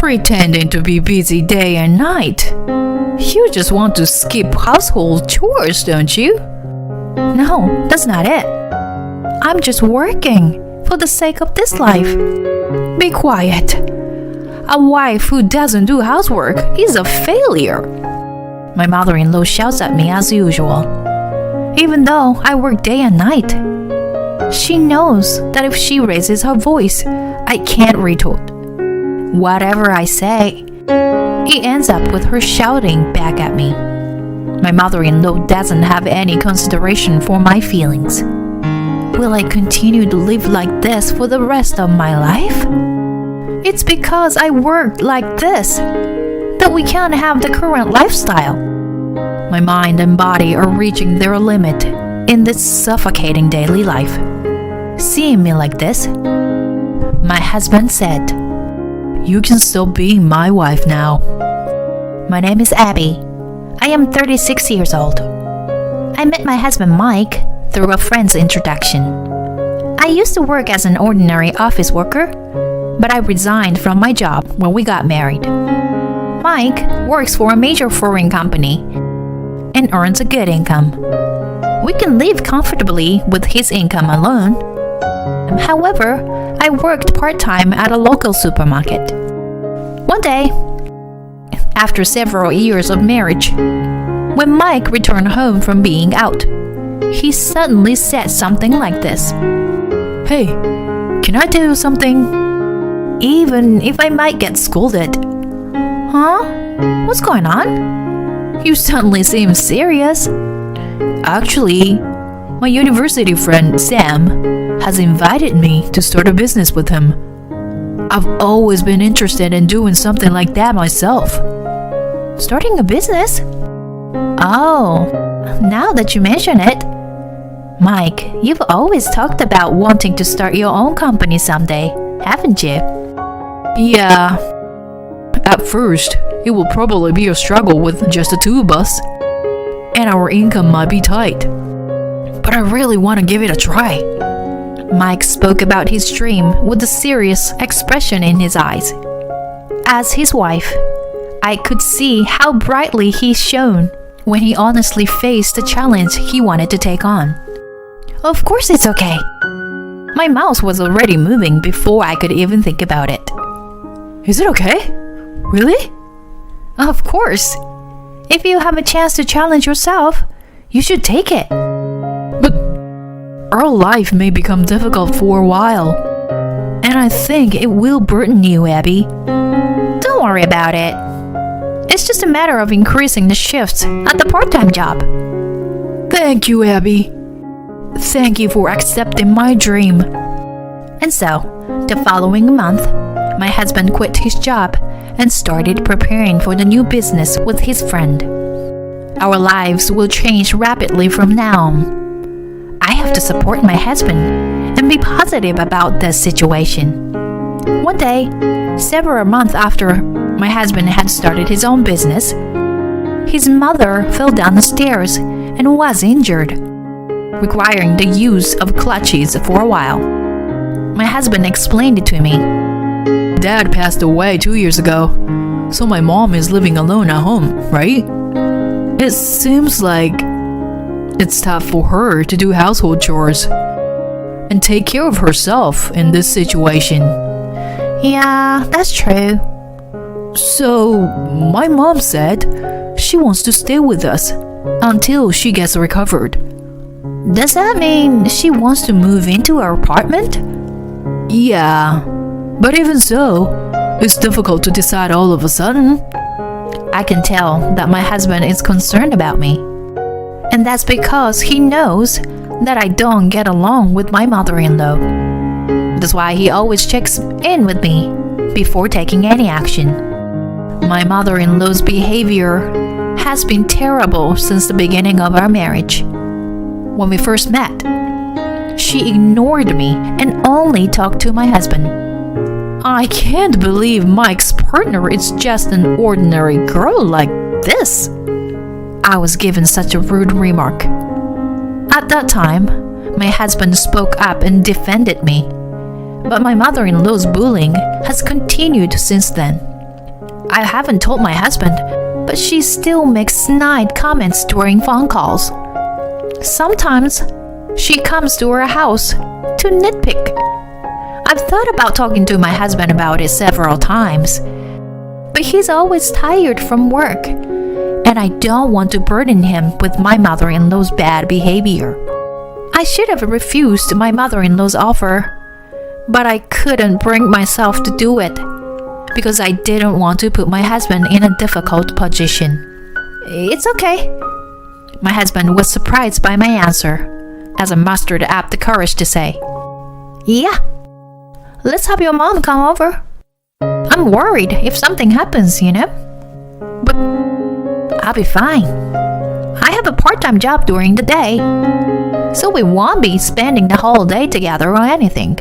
pretending to be busy day and night. You just want to skip household chores, don't you? No, that's not it. I'm just working for the sake of this life. Be quiet. A wife who doesn't do housework is a failure. My mother-in-law shouts at me as usual, even though I work day and night. She knows that if she raises her voice, I can't retort. Whatever I say, it ends up with her shouting back at me. My mother-in-law doesn't have any consideration for my feelings. Will I continue to live like this for the rest of my life? It's because I work like this that we can't have the current lifestyle. My mind and body are reaching their limit in this suffocating daily life. Seeing me like this, my husband said, "You can stop being my wife now." My name is Abby. I am 36 years old. I met my husband Mike through a friend's introduction. I used to work as an ordinary office worker, but I resigned from my job when we got married. Mike works for a major foreign company and earns a good income. We can live comfortably with his income alone. However, I worked part-time at a local supermarket. One day, after several years of marriage, when Mike returned home from being out, he suddenly said something like this. "Hey, can I tell you something? Even if I might get scolded." Huh? What's going on? You suddenly seem serious. Actually, my university friend Sam has invited me to start a business with him. I've always been interested in doing something like that myself. Starting a business? Oh, now that you mention it. Mike, you've always talked about wanting to start your own company someday, haven't you? Yeah. At first, it will probably be a struggle with just the two of us, and our income might be tight. But I really want to give it a try. Mike spoke about his dream with a serious expression in his eyes. As his wife, I could see how brightly he shone when he honestly faced the challenge he wanted to take on. Of course it's okay. My mouth was already moving before I could even think about it. Is it okay? Really? Of course. If you have a chance to challenge yourself, you should take it. But our life may become difficult for a while, and I think it will burden you, Abby. Don't worry about it. It's just a matter of increasing the shifts at the part-time job. Thank you, Abby. Thank you for accepting my dream. And so, the following month, my husband quit his job and started preparing for the new business with his friend. Our lives will change rapidly from now on. I have to support my husband and be positive about this situation. One day, several months after my husband had started his own business, his mother fell down the stairs and was injured, requiring the use of crutches for a while. My husband explained it to me. Dad passed away 2 years ago, so my mom is living alone at home, right? It seems like it's tough for her to do household chores and take care of herself in this situation. Yeah, that's true. So, my mom said she wants to stay with us until she gets recovered. Does that mean she wants to move into our apartment? Yeah, but even so, it's difficult to decide all of a sudden. I can tell that my husband is concerned about me. And that's because he knows that I don't get along with my mother-in-law. That's why he always checks in with me before taking any action. My mother-in-law's behavior has been terrible since the beginning of our marriage. When we first met, she ignored me and only talked to my husband. I can't believe Mike's partner is just an ordinary girl like this. I was given such a rude remark. At that time, my husband spoke up and defended me. But my mother-in-law's bullying has continued since then. I haven't told my husband, but she still makes snide comments during phone calls. Sometimes she comes to our house to nitpick. I've thought about talking to my husband about it several times, but he's always tired from work, and I don't want to burden him with my mother-in-law's bad behavior. I should have refused my mother-in-law's offer, but I couldn't bring myself to do it because I didn't want to put my husband in a difficult position. It's okay. My husband was surprised by my answer, as I mustered up the courage to say, "Yeah, let's have your mom come over. I'm worried if something happens, But I'll be fine. I have a part-time job during the day, so we won't be spending the whole day together or anything."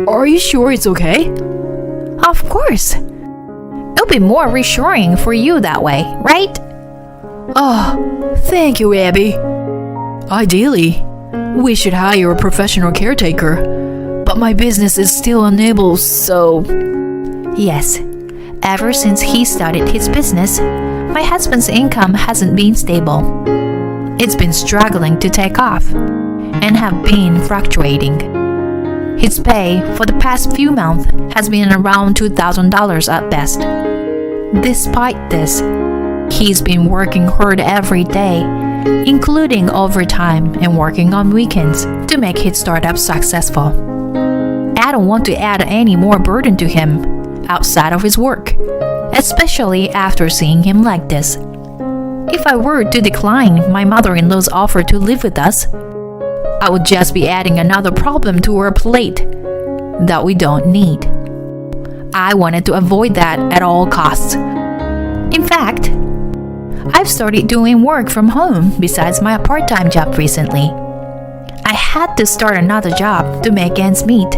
Are you sure it's okay? Of course. It'll be more reassuring for you that way, right? Oh, thank you, Abby. Ideally, we should hire a professional caretaker, but my business is still unable, so... Yes. Ever since he started his business, my husband's income hasn't been stable. It's been struggling to take off and have been fluctuating. His pay for the past few months has been around $2,000 at best. Despite this, he's been working hard every day, including overtime and working on weekends to make his startup successful. I don't want to add any more burden to him outside of his work, especially after seeing him like this. If I were to decline my mother-in-law's offer to live with us, I would just be adding another problem to our plate that we don't need. I wanted to avoid that at all costs. In fact, I've started doing work from home besides my part-time job recently. I had to start another job to make ends meet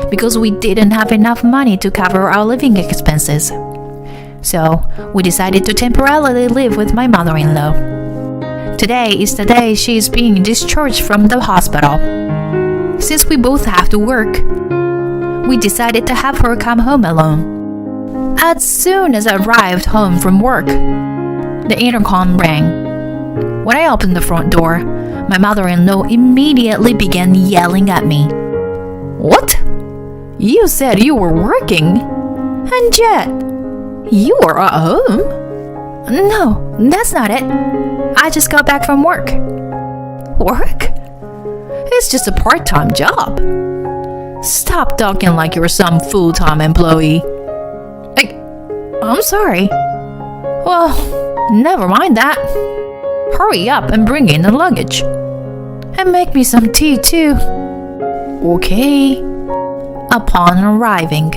because we didn't have enough money to cover our living expenses. So we decided to temporarily live with my mother-in-law. Today is the day she is being discharged from the hospital. Since we both have to work, we decided to have her come home alone. As soon as I arrived home from work, the intercom rang. When I opened the front door, my mother-in-law immediately began yelling at me. What? You said you were working, and yet you are at home? No, that's not it. I just got back from work. Work? It's just a part-time job. Stop talking like you're some full-time employee. I'm sorry. Well, never mind that. Hurry up and bring in the luggage. And make me some tea too. Okay. Upon arriving,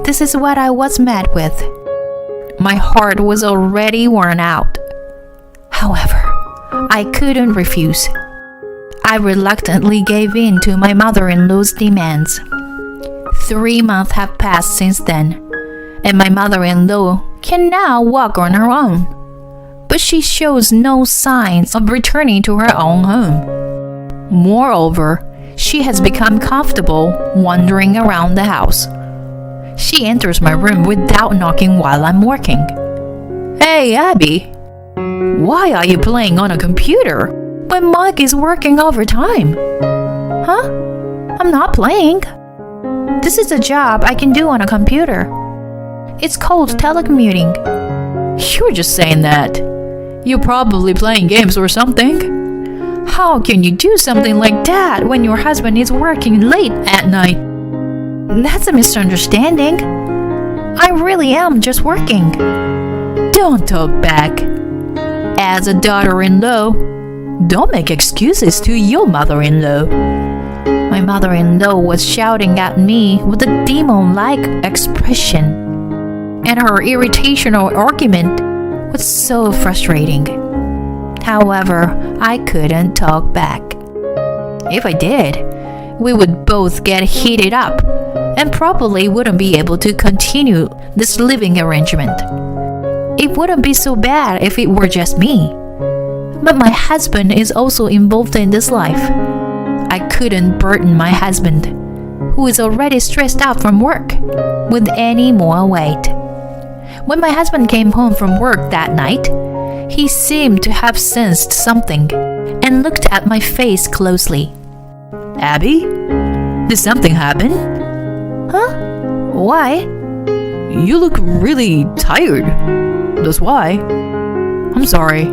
this is what I was met with. My heart was already worn out. However, I couldn't refuse. I reluctantly gave in to my mother-in-law's demands. 3 months have passed since then, and my mother-in-law can now walk on her own. But she shows no signs of returning to her own home. Moreover, she has become comfortable wandering around the house. She enters my room without knocking while I'm working. Hey, Abby, why are you playing on a computer when Mike is working overtime? Huh? I'm not playing. This is a job I can do on a computer. It's called telecommuting. You're just saying that. You're probably playing games or something. How can you do something like that when your husband is working late at night? That's a misunderstanding. I really am just working. Don't talk back. As a daughter-in-law, don't make excuses to your mother-in-law. My mother-in-law was shouting at me with a demon-like expression, and her irritational argument was so frustrating. However, I couldn't talk back. If I did, we would both get heated up and probably wouldn't be able to continue this living arrangement. It wouldn't be so bad if it were just me. But my husband is also involved in this life. I couldn't burden my husband, who is already stressed out from work, with any more weight. When my husband came home from work that night, he seemed to have sensed something and looked at my face closely. Abby? Did something happen? Huh? Why? You look really tired. That's why. I'm sorry.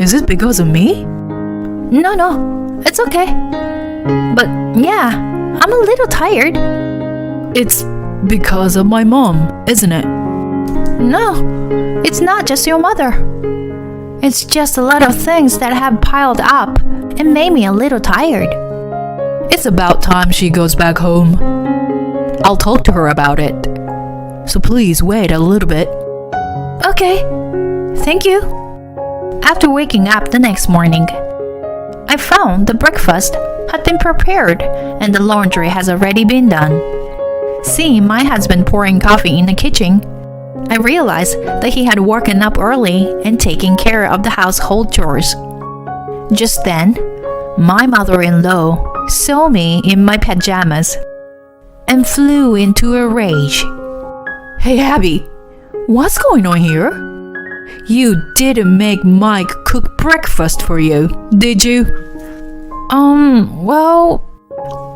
Is it because of me? No, it's okay. But yeah, I'm a little tired. It's because of my mom, isn't it? No, it's not just your mother. It's just a lot of things that have piled up and made me a little tired. It's about time she goes back home. I'll talk to her about it. So please wait a little bit. Okay, thank you. After waking up the next morning, I found the breakfast had been prepared and the laundry has already been done. Seeing my husband pouring coffee in the kitchen, I realized that he had woken up early and taken care of the household chores. Just then, my mother-in-law saw me in my pajamas and flew into a rage. Hey Abby, what's going on here? You didn't make Mike cook breakfast for you, did you? Well,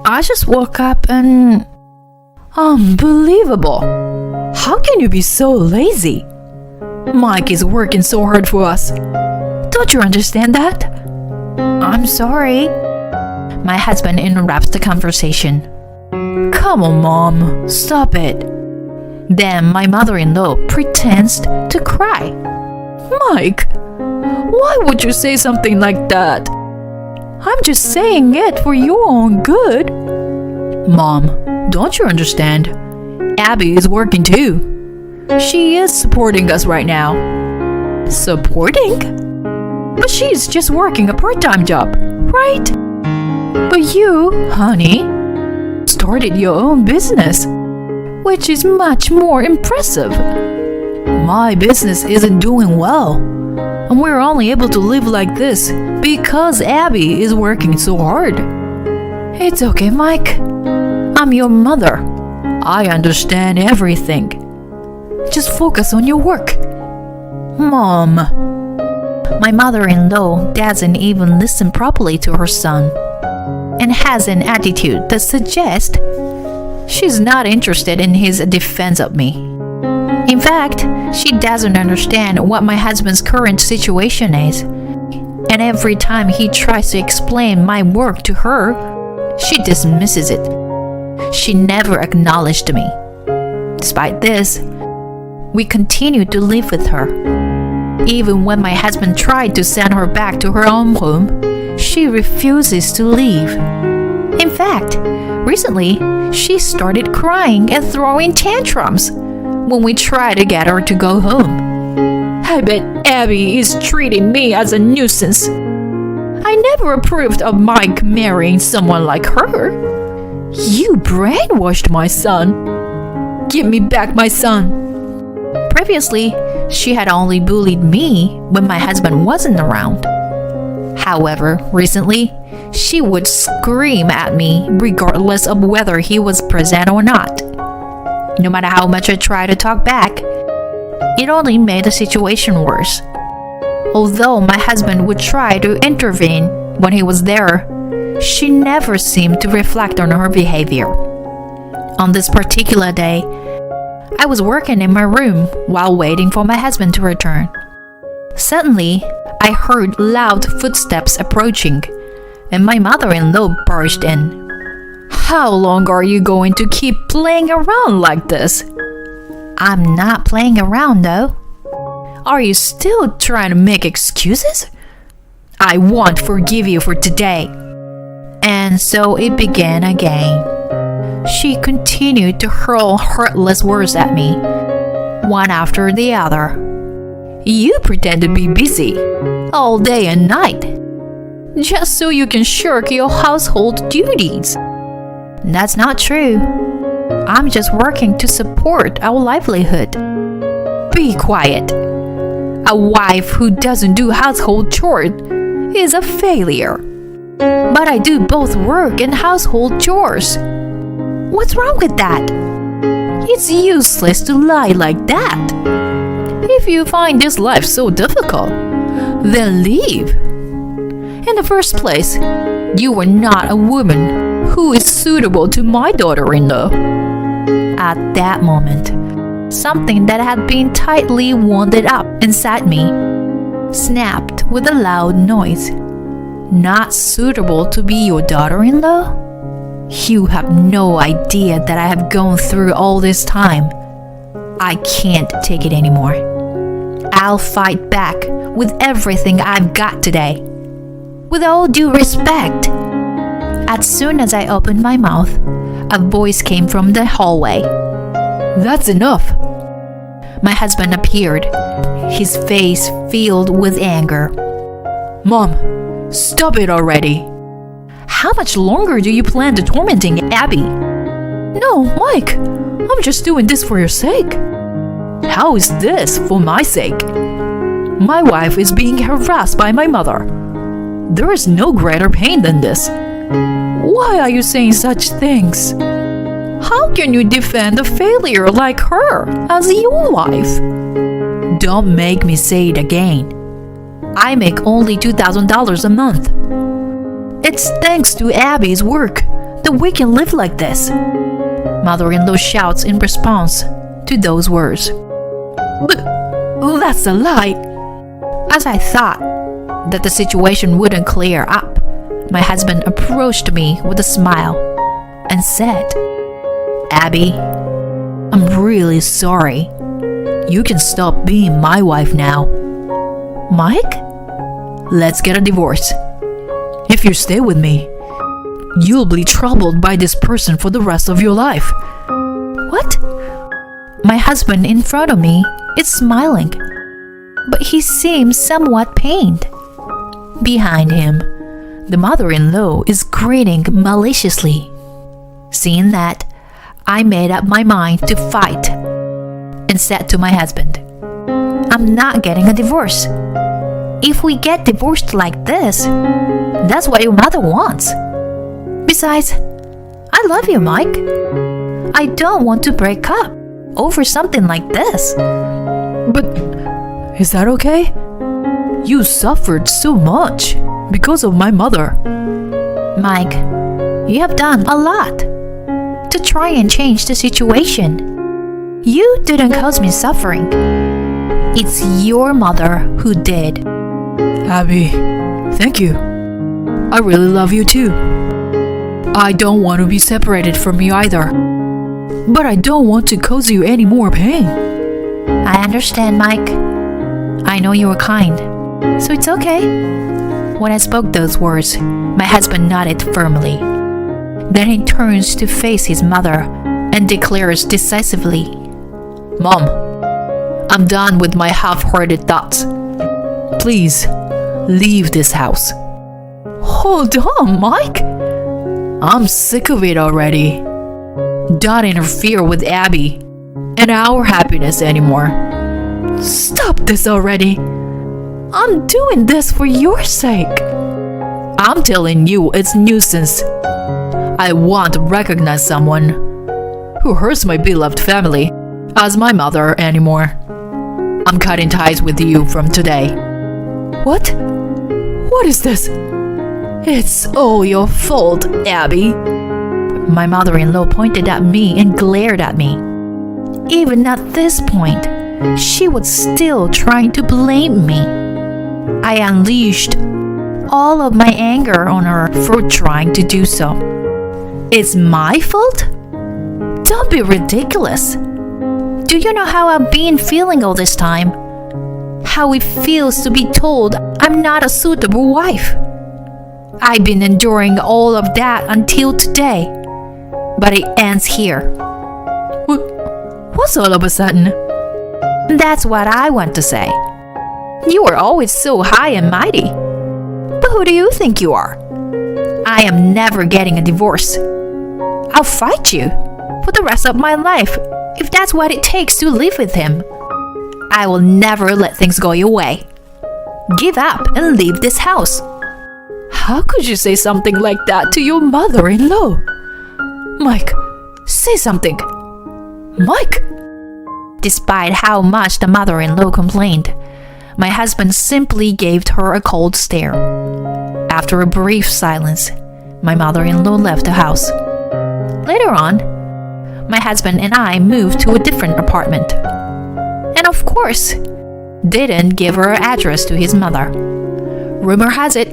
I just woke up and... Unbelievable! How can you be so lazy? Mike is working so hard for us. Don't you understand that? I'm sorry. My husband interrupts the conversation. Come on, Mom, stop it. Then my mother-in-law pretends to cry. Mike, why would you say something like that? I'm just saying it for your own good. Mom, don't you understand? Abby is working too. She is supporting us right now. Supporting? But she's just working a part-time job, right? But you, honey, started your own business, which is much more impressive. My business isn't doing well, and we're only able to live like this because Abby is working so hard. It's okay, Mike. I'm your mother. I understand everything. Just focus on your work. Mom. My mother-in-law doesn't even listen properly to her son and has an attitude that suggests she's not interested in his defense of me. In fact, she doesn't understand what my husband's current situation is. And every time he tries to explain my work to her, she dismisses it. She never acknowledged me. Despite this, we continued to live with her. Even when my husband tried to send her back to her own home, she refuses to leave. In fact, recently, she started crying and throwing tantrums when we tried to get her to go home. I bet Abby is treating me as a nuisance. I never approved of Mike marrying someone like her. You brainwashed my son. Give me back my son. Previously, she had only bullied me when my husband wasn't around. However, recently, she would scream at me regardless of whether he was present or not. No matter how much I tried to talk back, it only made the situation worse. Although my husband would try to intervene when he was there, she never seemed to reflect on her behavior. On this particular day, I was working in my room while waiting for my husband to return. Suddenly, I heard loud footsteps approaching, and my mother-in-law barged in. How long are you going to keep playing around like this? I'm not playing around, though. Are you still trying to make excuses? I won't forgive you for today. And so it began again. She continued to hurl heartless words at me, one after the other. You pretend to be busy all day and night, just so you can shirk your household duties. That's not true. I'm just working to support our livelihood. Be quiet. A wife who doesn't do household chores is a failure. But I do both work and household chores. What's wrong with that? It's useless to lie like that. If you find this life so difficult, then leave. In the first place, you are not a woman who is suitable to my daughter-in-law. At that moment, something that had been tightly wound up inside me snapped with a loud noise. Not suitable to be your daughter-in-law? You have no idea that I have gone through all this time. I can't take it anymore. I'll fight back with everything I've got today. With all due respect. As soon as I opened my mouth, a voice came from the hallway. That's enough. My husband appeared, his face filled with anger. Mom, stop it already. How much longer do you plan to tormenting Abby? No, Mike, I'm just doing this for your sake. How is this for my sake? My wife is being harassed by my mother. There is no greater pain than this. Why are you saying such things? How can you defend a failure like her as your wife? Don't make me say it again. I make only $2,000 a month. It's thanks to Abby's work that we can live like this. Mother-in-law shouts in response to those words. That's a lie. As I thought that the situation wouldn't clear up, my husband approached me with a smile and said, Abby, I'm really sorry. You can stop being my wife now. Mike, let's get a divorce. If you stay with me, you'll be troubled by this person for the rest of your life. What? My husband in front of me is smiling, but he seems somewhat pained. Behind him, the mother-in-law is grinning maliciously. Seeing that, I made up my mind to fight and said to my husband, I'm not getting a divorce. If we get divorced like this, that's what your mother wants. Besides, I love you, Mike. I don't want to break up over something like this. But is that okay? You suffered so much because of my mother. Mike, you have done a lot to try and change the situation. You didn't cause me suffering. It's your mother who did. Abby, thank you. I really love you too. I don't want to be separated from you either. But I don't want to cause you any more pain. I understand, Mike. I know you are kind, so it's okay. When I spoke those words, my husband nodded firmly. Then he turns to face his mother and declares decisively, Mom, I'm done with my half-hearted thoughts. Please, leave this house. Hold on, Mike. I'm sick of it already. Don't interfere with Abby and our happiness anymore. Stop this already. I'm doing this for your sake. I'm telling you it's nuisance. I won't recognize someone who hurts my beloved family as my mother anymore. I'm cutting ties with you from today. What? What is this? It's all your fault, Abby. My mother-in-law pointed at me and glared at me. Even at this point, she was still trying to blame me. I unleashed all of my anger on her for trying to do so. It's my fault? Don't be ridiculous. Do you know how I've been feeling all this time? How it feels to be told I'm not a suitable wife. I've been enduring all of that until today, but it ends here. What's all of a sudden? That's what I want to say. You are always so high and mighty. But who do you think you are? I am never getting a divorce. I'll fight you for the rest of my life if that's what it takes to live with him. I will never let things go your way. Give up and leave this house. How could you say something like that to your mother-in-law? Mike, say something. Mike! Despite how much the mother-in-law complained, my husband simply gave her a cold stare. After a brief silence, my mother-in-law left the house. Later on, my husband and I moved to a different apartment. And of course, didn't give her address to his mother. Rumor has it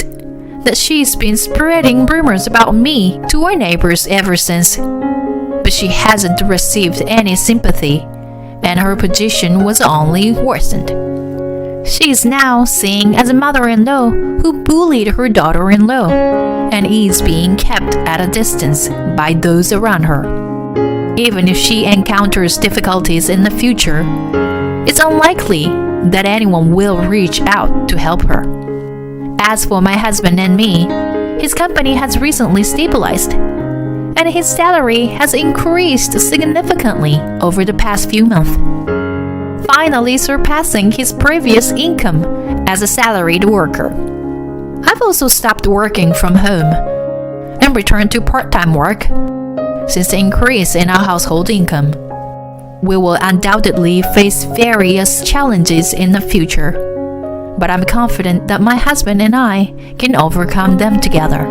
that she's been spreading rumors about me to our neighbors ever since. But she hasn't received any sympathy, and her position was only worsened. She is now seen as a mother-in-law who bullied her daughter-in-law and is being kept at a distance by those around her. Even if she encounters difficulties in the future, it's unlikely that anyone will reach out to help her. As for my husband and me, his company has recently stabilized, and his salary has increased significantly over the past few months, finally surpassing his previous income as a salaried worker. I've also stopped working from home and returned to part-time work since the increase in our household income. We will undoubtedly face various challenges in the future, but I'm confident that my husband and I can overcome them together.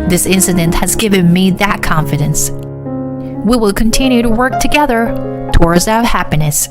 This incident has given me that confidence. We will continue to work together towards our happiness.